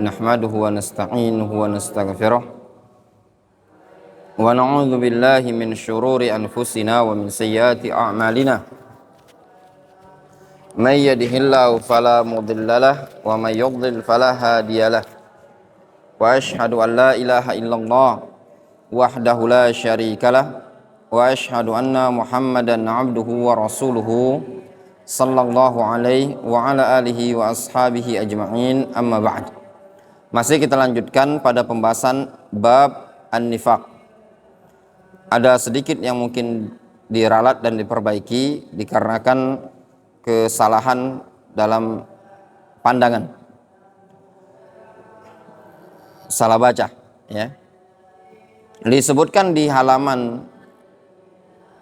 نحمده ونستعينه ونستغفره ونعوذ بالله من شرور أنفسنا ومن سيئات أعمالنا من يهده الله فلا مضل له ومن يضلل فلا هادي له وأشهد أن لا إله إلا الله وحده لا شريك له وأشهد أن محمدا عبده ورسوله sallallahu alaihi wa ala alihi wa ashabihi ajma'in, amma ba'd. Masih kita lanjutkan pada pembahasan bab an-nifaq. Ada sedikit yang mungkin diralat dan diperbaiki dikarenakan kesalahan dalam pandangan, salah baca ya. Disebutkan di halaman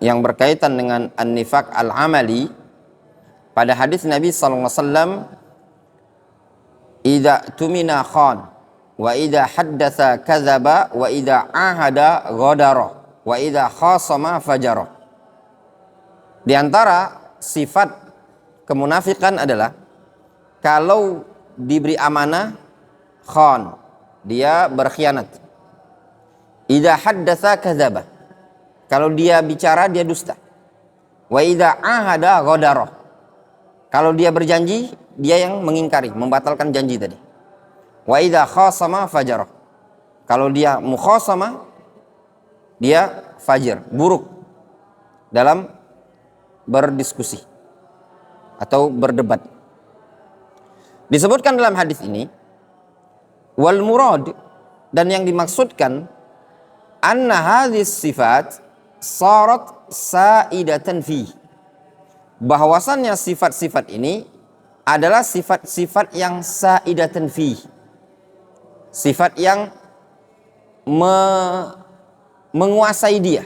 yang berkaitan dengan an-nifaq al-amali pada hadis Nabi sallallahu alaihi wasallam, "Idza tumina khan wa idza haddatsa kadzaba wa idza ahada ghadara wa idza khasama fajara." Di antara sifat kemunafikan adalah kalau diberi amanah khan, dia berkhianat. Idza haddatsa kadzaba, kalau dia bicara dia dusta. Wa idza ahada ghadara, kalau dia berjanji, dia yang mengingkari, membatalkan janji tadi. Wa idza khasama fajara, kalau dia mukhasama, dia fajir, buruk dalam berdiskusi atau berdebat. Disebutkan dalam hadis ini, wal murad, dan yang dimaksudkan, anna hadhis sifat sarat sa'idatan fihi, bahwasannya sifat-sifat ini adalah sifat-sifat yang saidatan fi, sifat yang menguasai dia.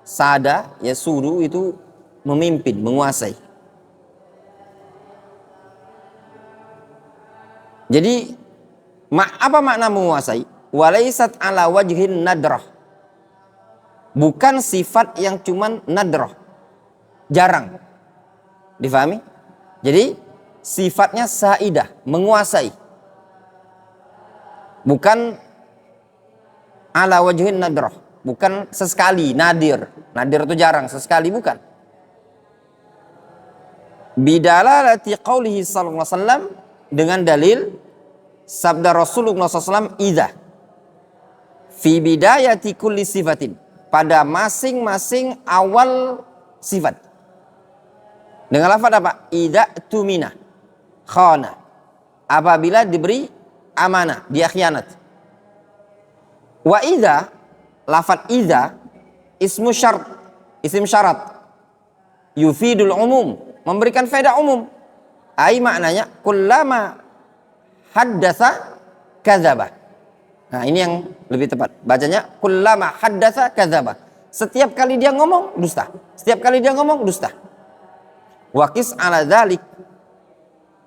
Sada ya sudu itu memimpin, menguasai. Jadi apa makna menguasai? Walaisat ala wajhin nadrah, bukan sifat yang cuman nadrah, jarang. Difahami? Jadi sifatnya saidah, menguasai. Bukan ala wajhin nadrah, bukan sesekali, nadir. Nadir itu jarang, sesekali bukan. Bidalalati qaulihi sallallahu alaihi wasallam, dengan dalil sabda Rasulullah SAW, idza fi bidayati kulli sifatin, pada masing-masing awal sifat. Dengan lafaz apa? Idza tumina khana, apabila diberi amanah dia khianat. Wa idza, lafaz idza ismu syart, isim syarat, yufidul umum, memberikan faedah umum. Ai maknanya kullama haddatsa kadzaba. Nah, ini yang lebih tepat. Bacanya kullama haddatsa kadzaba. Setiap kali dia ngomong dusta. Setiap kali dia ngomong dusta. Waqis ala dzalik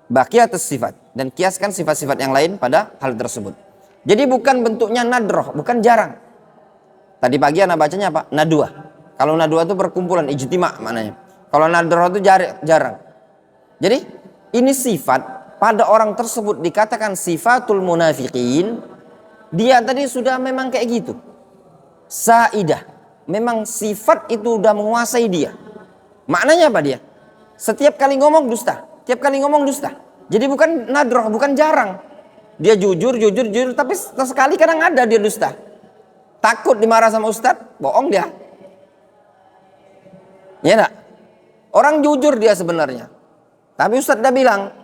baqiyatus sifat, dan kiaskan sifat-sifat yang lain pada hal tersebut. Jadi bukan bentuknya nadroh, bukan jarang. Tadi pagi anak bacanya apa? Nadwa. Kalau nadwa itu perkumpulan, ijtima maknanya. Kalau nadroh itu jarang. Jadi ini sifat pada orang tersebut dikatakan sifatul munafiqin. Dia tadi sudah memang kayak gitu. Saidah. Memang sifat itu udah menguasai dia. Maknanya apa dia? Setiap kali ngomong dusta, tiap kali ngomong dusta. Jadi bukan nadroh, bukan jarang. Dia jujur, tapi sekali kadang ada dia dusta. Takut dimarah sama ustadz, bohong dia. Ya enggak? Orang jujur dia sebenarnya. Tapi ustadz dah bilang,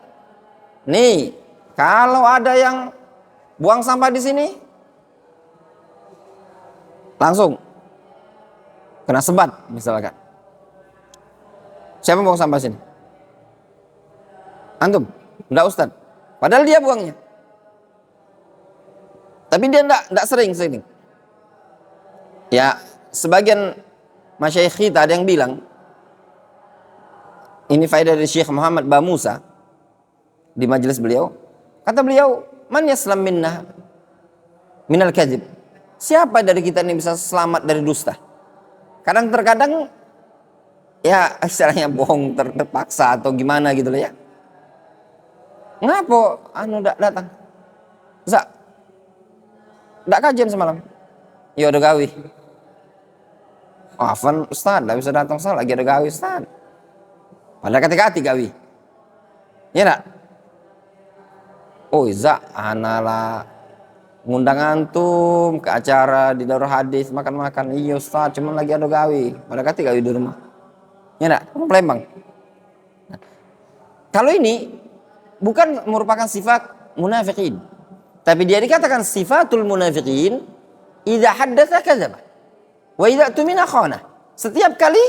nih, kalau ada yang buang sampah di sini, langsung kena sebat misalkan. Siapa buang sampah sini? Antum? Enggak ustadz. Padahal dia buangnya. Tapi dia enggak sering. Ya, sebagian masyayikh kita ada yang bilang, ini faedah dari Syekh Muhammad Bamusa di majelis beliau. Kata beliau, man yaslam minal kadzib. Siapa dari kita ini bisa selamat dari dusta? Kadang-terkadang ya istilahnya bohong terpaksa atau gimana gitu loh ya. Ngapa anu datang? Za, nggak kajian semalam? Ya udah gawi. Afan Ustaz, nggak bisa datang salah, lagi ada gawi Ustaz. Padahal kati-kati gawi. Ya enggak? Oh Za, anala ngundang antum ke acara di Darul Hadis makan-makan. Iya Ustaz, cuman lagi ada gawi. Padahal kati gawi di rumah. Ya enggak? Palembang. Nah, kalau ini bukan merupakan sifat munafikin, tapi dia dikatakan sifatul munafikin idza haddatsa kadzaba wa idza tumina khana. Setiap kali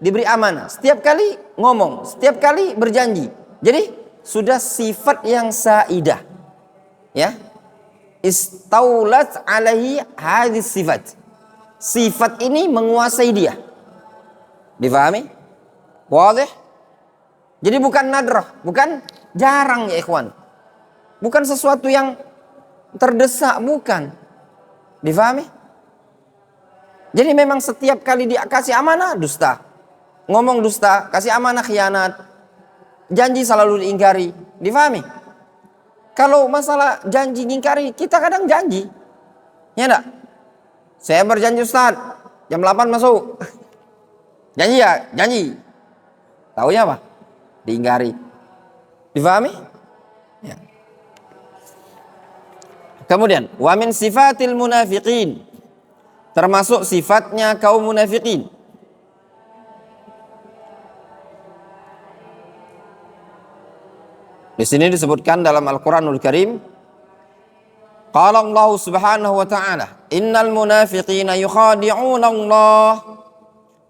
diberi amanah, setiap kali ngomong, setiap kali berjanji. Jadi sudah sifat yang saidah. Ya. Istaulat alaihi hadis sifat. Sifat ini menguasai dia. Difahami? Wadih? Jadi bukan nadrah, bukan jarang ya ikhwan. Bukan sesuatu yang terdesak, bukan. Difahami? Jadi memang setiap kali dia kasih amanah dusta. Ngomong dusta, kasih amanah khianat. Janji selalu diingkari. Difahami? Kalau masalah janji ngingkari, kita kadang janji. Ya enggak? Saya berjanji Ustaz, jam 8 masuk. Janji ya? Janji. Taunya apa? Diingkari. Difahami? Ya. Kemudian, wa min sifatil munafiqin. Termasuk sifatnya kaum munafiqin. Di sini disebutkan dalam Al-Qur'anul Karim, qala Allah Subhanahu wa ta'ala, innal munafiqina yukhadi'una Allah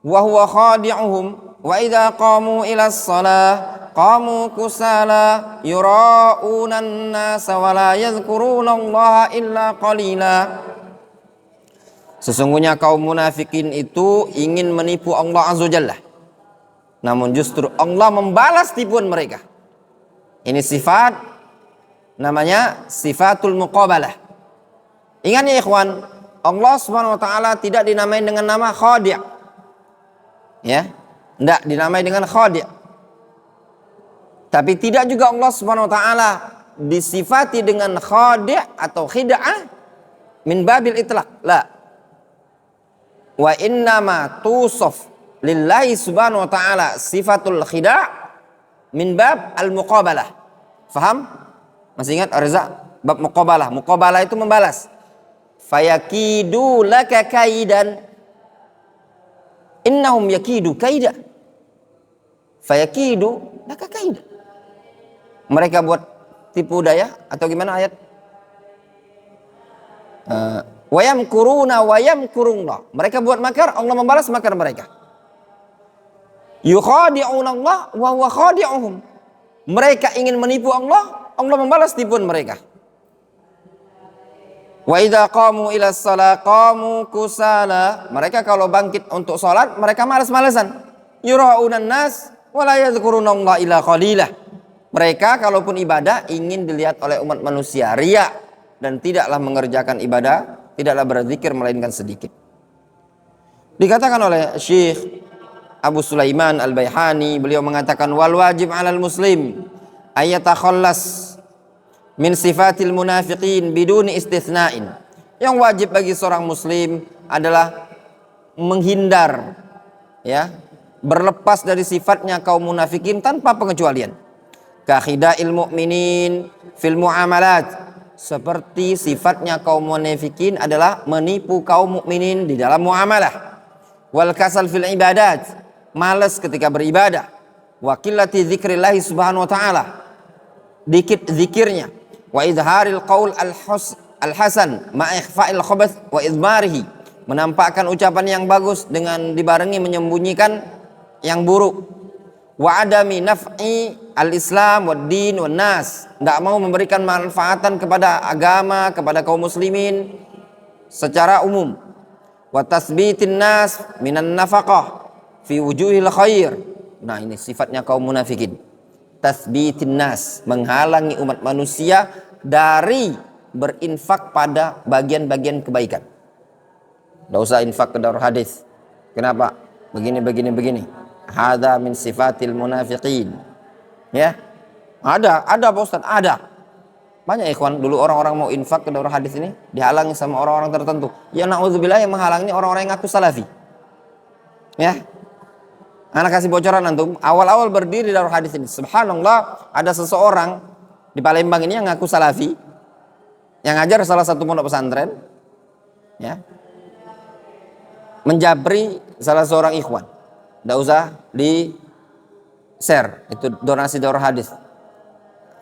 wa huwa khadi'uhum wa idza qamu ila shalah qamu kusala yura'una an-nasa wa la yadhkuruna Allah illa qalila. Sesungguhnya kaum munafikin itu ingin menipu Allah Azza Jalla, namun justru Allah membalas tipuan mereka. Ini sifat namanya sifatul muqabalah. Ingat ya ikhwan, Allah Subhanahu wa taala tidak dinamai dengan nama khadi'. Ya, tidak dinamai dengan khadi'. Tapi tidak juga Allah Subhanahu wa taala disifati dengan khadi' atau khid'ah min babil itlaq. La. Wa innama tusaf lillahi Subhanahu wa taala sifatul khida' min bab al-muqabalah. Faham? Masih ingat Arza? Bab muqabalah. Muqabalah itu membalas. Fayakidu laka kaidan. Innahum yakidu kaida. Fayakidu laka kaida. Mereka buat tipu daya atau gimana ayat? Wayamkuruna wayamkurullah. Mereka buat makar, Allah membalas makar mereka. Yukhadi'una Allah wa huwa khadi'uhum. Mereka ingin menipu Allah, Allah membalas tipuan mereka. Wa idza qamu ila shalah qamu kusala. Mereka kalau bangkit untuk salat, mereka malas-malasan. Yura'unan nas wa la yadhkuruna Allah illa qalilah. Mereka kalaupun ibadah ingin dilihat oleh umat manusia, riya, dan tidaklah mengerjakan ibadah, tidaklah berzikir melainkan sedikit. Dikatakan oleh Syekh Abu Sulaiman Al-Baihani, beliau mengatakan wal wajib 'alal muslim ayatakhallas min sifatil munafiqin biduni istithna'in. Yang wajib bagi seorang muslim adalah menghindar, ya, berlepas dari sifatnya kaum munafikin tanpa pengecualian. Ka khida'il mu'minin fil muamalat, seperti sifatnya kaum munafikin adalah menipu kaum mukminin di dalam muamalah. Wal kasal fil ibadat, malas ketika beribadah. Wa qillati dzikrillah subhanahu wa ta'ala, dikit zikirnya. Wa idharil qaul al-hasan ma ikhfa'il khabath wa idmarihi, menampakkan ucapan yang bagus dengan dibarengi menyembunyikan yang buruk. Wa adami naf'i al-islam wad din wan nas, tidak mau memberikan manfaatan kepada agama, kepada kaum muslimin secara umum. Wa tasbitin nas minan nafaqah fi wujuhil khair. Nah, ini sifatnya kaum munafikin. Tasbitin nas, menghalangi umat manusia dari berinfak pada bagian-bagian kebaikan. Tidak usah infak ke Darul Hadis. Kenapa? Begini. Hadza min sifatil munafiqin. Ya. Ada Pak Ustaz, ada. Banyak ikhwan, dulu orang-orang mau infak ke daurah hadis ini dihalangi sama orang-orang tertentu. Ya na'udzubillah, yang menghalangi orang-orang yang ngaku salafi. Ya. Anak kasih bocoran antum, awal-awal berdiri daurah hadis ini, subhanallah, ada seseorang di Palembang ini yang ngaku salafi, yang ngajar salah satu pondok pesantren, ya. Menjabri salah seorang ikhwan. Enggak usah di share, itu donasi daurah hadis.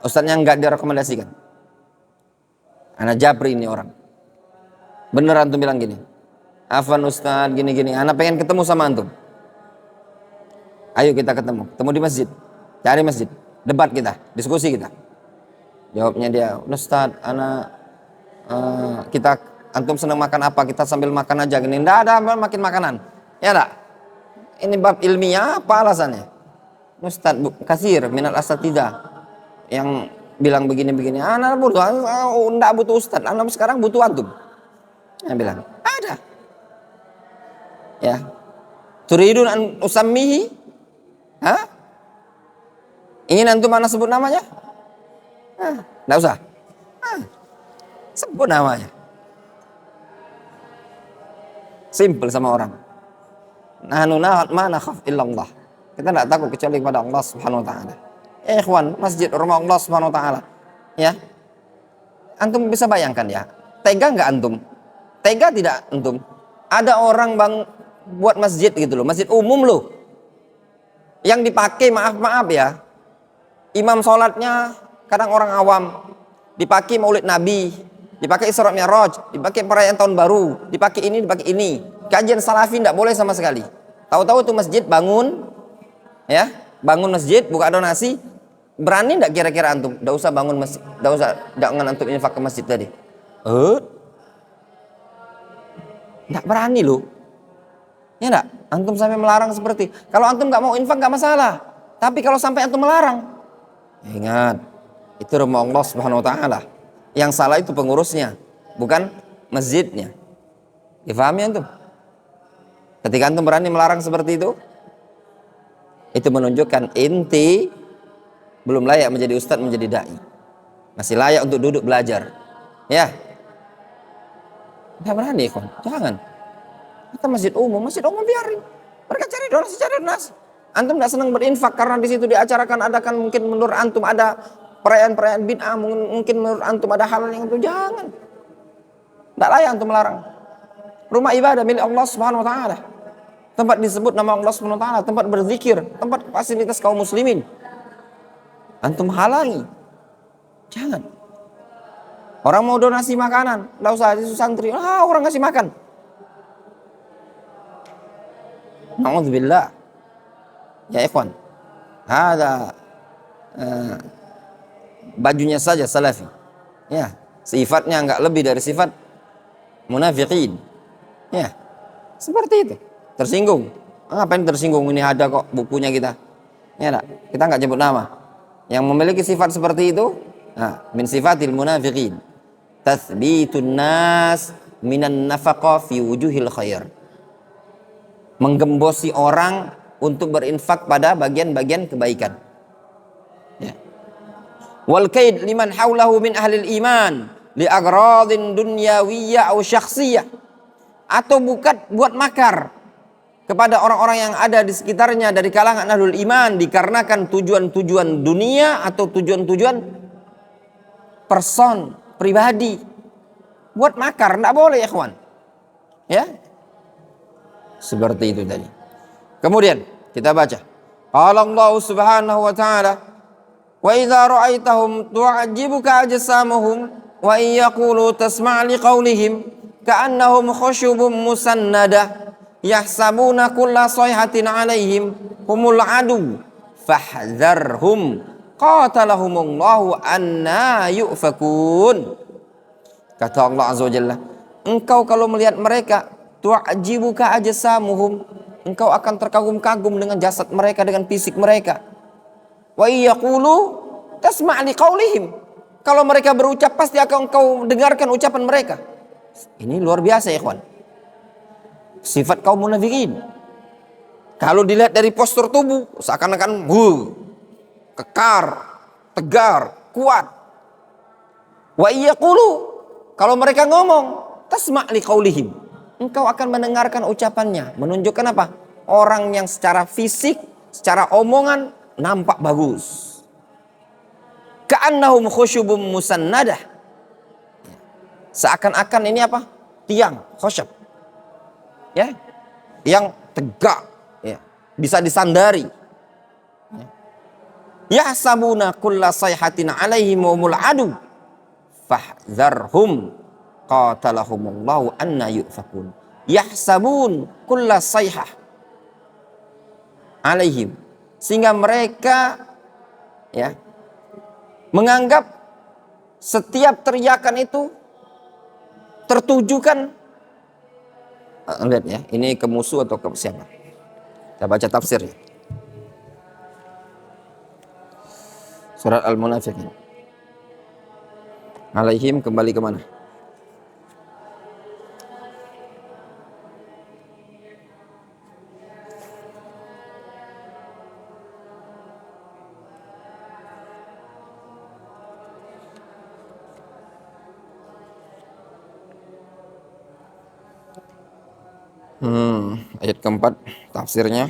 Ustadznya enggak direkomendasikan. Anak jabri ini orang. Bener antum bilang gini, Afwan Ustadz gini-gini, anak pengen ketemu sama antum. Ayo kita ketemu di masjid, cari masjid, debat kita, diskusi kita. Jawabnya dia, Ustadz, anak kita, antum senang makan apa? Kita sambil makan aja gini. Nggak ada makin makanan, ya enggak? Ini bab ilmiah apa alasannya? Ustadz kasir minal asatidah yang bilang begini-begini, anak butuh, enggak butuh ustadz, anak sekarang butuh antum. Yang bilang, ada. Ya, turidun an usammihi, hah? Ingin antum mana sebut namanya? Enggak usah. Sebut namanya. Simple sama orang. Nahnu ma nakhaf illallah. Kita enggak takut kecuali kepada Allah Subhanahu wa taala. Ikhwan, masjid rumah Allah Subhanahu wa taala. Ya. Antum bisa bayangkan ya. Tega enggak antum? Tega tidak antum? Ada orang buat masjid gitu loh, masjid umum loh. Yang dipakai maaf ya. Imam sholatnya kadang orang awam, dipakai Maulid Nabi, dipakai Isra Mi'raj, dipakai perayaan tahun baru, dipakai ini. Kajian salafi enggak boleh sama sekali. Tahu-tahu tuh masjid bangun, ya, bangun masjid, buka donasi. Berani enggak kira-kira antum? Enggak usah bangun masjid, jangan antum infak ke masjid tadi. Enggak berani loh. Ya enggak? Antum sampai melarang seperti. Kalau antum enggak mau infak enggak masalah. Tapi kalau sampai antum melarang, ingat, itu rumah Allah Subhanahu wa taala. Yang salah itu pengurusnya, bukan masjidnya. Difahami antum? Ketika antum berani melarang seperti itu menunjukkan inti belum layak menjadi ustadz, menjadi dai. Masih layak untuk duduk belajar. Ya. Enggak berani, kon. Jangan. Kita masjid umum biarin. Mereka cari donasi. Antum enggak senang berinfak karena di situ diacarakan adakan mungkin menurut antum ada perayaan bid'ah, mungkin menurut antum ada hal yang itu, jangan. Enggak layak antum melarang. Rumah ibadah milik Allah Subhanahu wa taala. Tempat disebut nama Allah Subhanahu wa taala, tempat berzikir, tempat fasilitas kaum muslimin. Antum halangi. Jangan. Orang mau donasi makanan, enggak usah di santri. Orang kasih makan. Na'udzubillah. Ya ikhwan. Ada bajunya saja salafi. Ya, sifatnya enggak lebih dari sifat munafiqin. Ya. Seperti itu. Tersinggung. Ngapain tersinggung? Ini ada kok bukunya kita. Ya enggak? Kita enggak sebut nama. Yang memiliki sifat seperti itu, min sifatil munafiqin, tathbitun nas minan nafaqah fi wujuhil khair. Menggembosi orang untuk berinfak pada bagian-bagian kebaikan. Ya. Wal kaid liman haulahu min ahlil iman li agradin dunyawiyyah aw syakhsiyah. Atau buat makar kepada orang-orang yang ada di sekitarnya dari kalangan ahlul iman dikarenakan tujuan-tujuan dunia atau tujuan-tujuan person, pribadi. Buat makar, enggak boleh ya ikhwan. Ya. Seperti itu tadi. Kemudian kita baca. Qala Allah Subhanahu wa taala, "Wa idza ra'aitahum tu'jibuka ajsamuhum wa in yaqulu tasma' liqaulihim ka'annahum khushubun musannadah." Yahsabuna kulla sayhatin alaihim humul adu fahdharhum qatalahumullahu anna yufakun. Kata Allah Azza wa Jalla, engkau kalau melihat mereka tu'jibuka ajsamuhum, engkau akan terkagum-kagum dengan jasad mereka, dengan fisik mereka. Wa yaqulu tasma' liqaulihim, kalau mereka berucap pasti akan engkau dengarkan ucapan mereka. Ini luar biasa ya ikhwan. Sifat kaum munafikin. Kalau dilihat dari postur tubuh, seakan-akan kekar, tegar, kuat. Wa iyaqulu, kalau mereka ngomong, tasma' liqaulihim, engkau akan mendengarkan ucapannya. Menunjukkan apa? Orang yang secara fisik, secara omongan nampak bagus. Ka'annahum khusyubum musannadah. Seakan-akan ini apa? Tiang, khusyub. Ya. Yang tegak, ya. Bisa disandari. Yahsabuna kulla sayhatin alaihim humul adu fahdharhum qatalahumullahu anna yufakun. Yahsabun kulla sayhah alaihim, sehingga mereka ya menganggap setiap teriakan itu tertujukan, lihat ya, ini ke musuh atau ke siapa? Kita baca tafsirnya. Surat Al-Munafiqin. Alaihim kembali ke mana? Ayat keempat tafsirnya.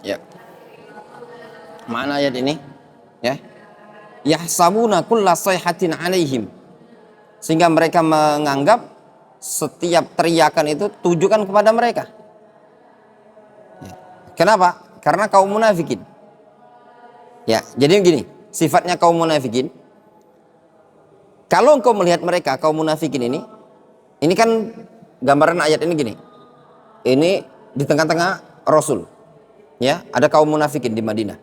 Ya. Mana ayat ini? Ya. Yahsabuna kulla sayhatin alaihim. Sehingga mereka menganggap setiap teriakan itu tujukan kepada mereka. Ya. Kenapa? Karena kaum munafikin. Ya, jadi gini, sifatnya kaum munafikin. Kalau engkau melihat mereka kaum munafikin ini kan gambaran ayat ini gini. Ini di tengah-tengah Rasul. Ya, ada kaum munafikin di Madinah.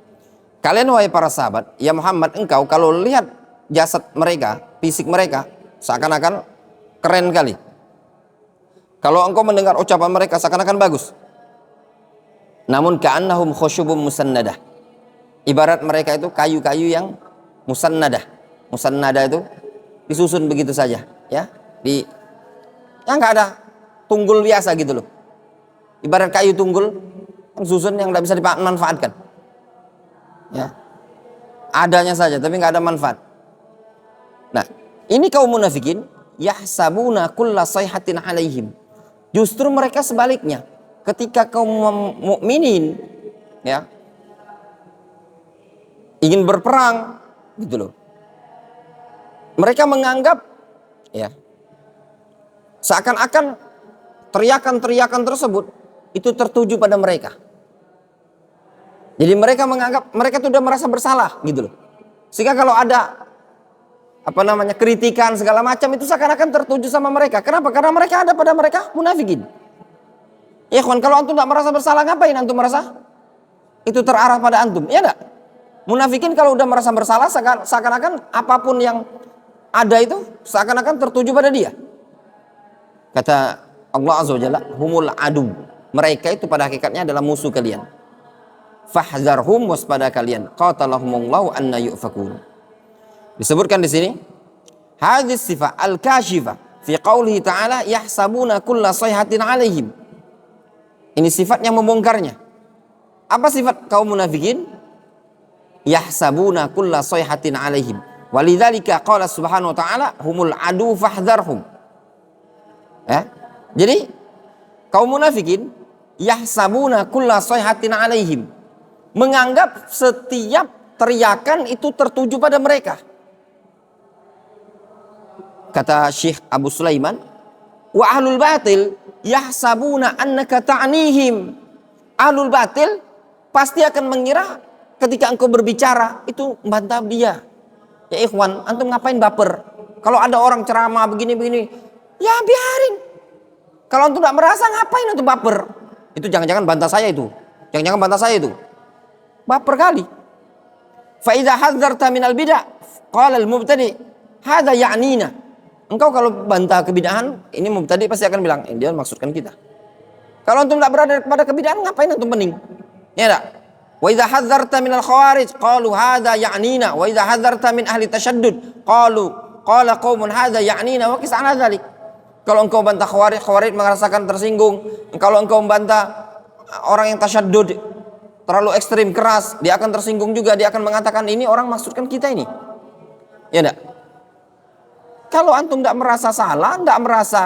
Kalian wahai para sahabat, ya Muhammad, engkau kalau lihat jasad mereka, fisik mereka, seakan-akan keren kali. Kalau engkau mendengar ucapan mereka, seakan-akan bagus. Namun ka'annahum khusyubum musannadah. Ibarat mereka itu kayu-kayu yang musannadah. Musannadah itu disusun begitu saja, ya. Yang nggak ada tunggul biasa gitu loh. Ibarat kayu tunggul susun yang tidak bisa dimanfaatkan, ya, adanya saja tapi nggak ada manfaat. Nah, ini kaum munafikin, yahsabuna kulla sayhatin alaihim. Justru mereka sebaliknya, ketika kaum mukminin ya ingin berperang gitu loh, mereka menganggap ya seakan-akan teriakan-teriakan tersebut itu tertuju pada mereka. Jadi mereka menganggap mereka itu sudah merasa bersalah gitu loh. Sehingga kalau ada kritikan segala macam itu seakan-akan tertuju sama mereka. Kenapa? Karena mereka ada pada mereka munafikin. Ya kawan, kalau antum tidak merasa bersalah, ngapain antum merasa itu terarah pada antum? Ya enggak? Munafikin kalau udah merasa bersalah seakan-akan apapun yang ada itu seakan-akan tertuju pada dia. Kata Allah Azza wa Jalla, humul adu. Mereka itu pada hakikatnya adalah musuh kalian. Fahdharhum, waspada kalian. Qatalahumullahu anna yufakun. Disebutkan di sini hadis sifat al-kashifah fi qaulihi ta'ala yahsabuna kulla sayhatin alaihim. Ini sifat yang membongkarnya. Apa sifat kaum munafikin? Yahsabuna kulla sayhatin alaihim. Walidzalika qala subhanahu wa ta'ala humul adu fahdharhum. Ya. Jadi kaum munafikin yahsabuna kulla sayhatin alaihim, menganggap setiap teriakan itu tertuju pada mereka. Kata Syekh Abu Sulaiman, wa ahlul batil yahsabuna annaka ta'nihim. Ahlul batil pasti akan mengira ketika engkau berbicara itu membantah dia. Ya ikhwan, antum ngapain baper? Kalau ada orang ceramah begini-begini, ya biarin. Kalau antum tidak merasa, ngapain antum baper? Itu jangan-jangan bantah saya itu. Jangan-jangan bantah saya itu. Baper kali. Fa idza hadzarta minal bid'ah qala al mubtadi hadza ya'nina. Engkau kalau bantah kebidahan, ini mubtadi pasti akan bilang, dia maksudkan kita. Kalau antum tidak berada pada kebidahan, ngapain antum pening? Ya enggak? Wa idza hadzarta minal khawarij qalu hadza ya'nina, wa idza hadzarta min ahli tasyaddud qala qaumun hadza ya'nina wa qis 'ala dzalik. Kalau engkau bantah khawarij merasakan tersinggung. Kalau engkau membantah orang yang tasyaddud, terlalu ekstrim keras, dia akan tersinggung juga, dia akan mengatakan ini orang maksudkan kita ini. Ya enggak? Kalau antum tidak merasa salah, tidak merasa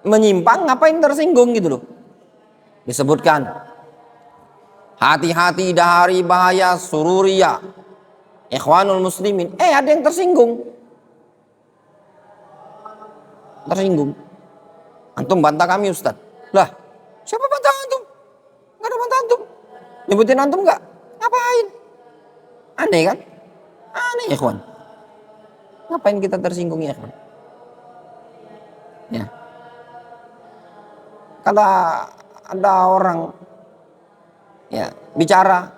menyimpang, ngapain tersinggung gitu loh. Disebutkan, hati-hati dari bahaya sururiyah, ikhwanul muslimin. Ada yang tersinggung. Tersinggung. Antum bantah kami Ustaz. Lah, siapa bantah antum? Nggak ada bantah antum. Nyebutin antum nggak? Ngapain? Aneh kan? Aneh ikhwan. Ngapain kita tersinggung ya? Ya. Kalau ada orang ya bicara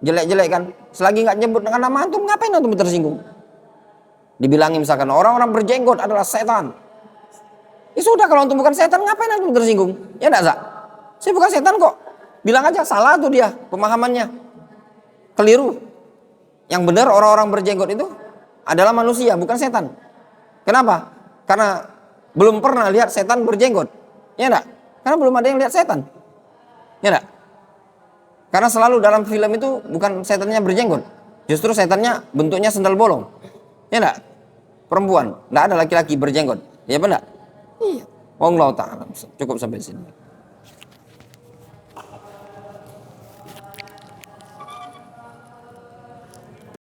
jelek-jelek kan, selagi nggak nyebut dengan nama antum, ngapain antum tersinggung? Dibilangin misalkan orang-orang berjenggot adalah setan. Ya sudah, kalau antum bukan setan, ngapain antum tersinggung? Ya enggak, Zak? Saya bukan setan kok. Bilang aja salah tuh dia pemahamannya. Keliru. Yang benar orang-orang berjenggot itu adalah manusia, bukan setan. Kenapa? Karena belum pernah lihat setan berjenggot. Ya enggak? Karena belum ada yang lihat setan. Ya enggak? Karena selalu dalam film itu bukan setannya berjenggot. Justru setannya bentuknya sendal bolong. Ya enggak? Perempuan. Enggak ada laki-laki berjenggot. Ya benar? Iya. Wallahu ta'ala. Cukup sampai sini.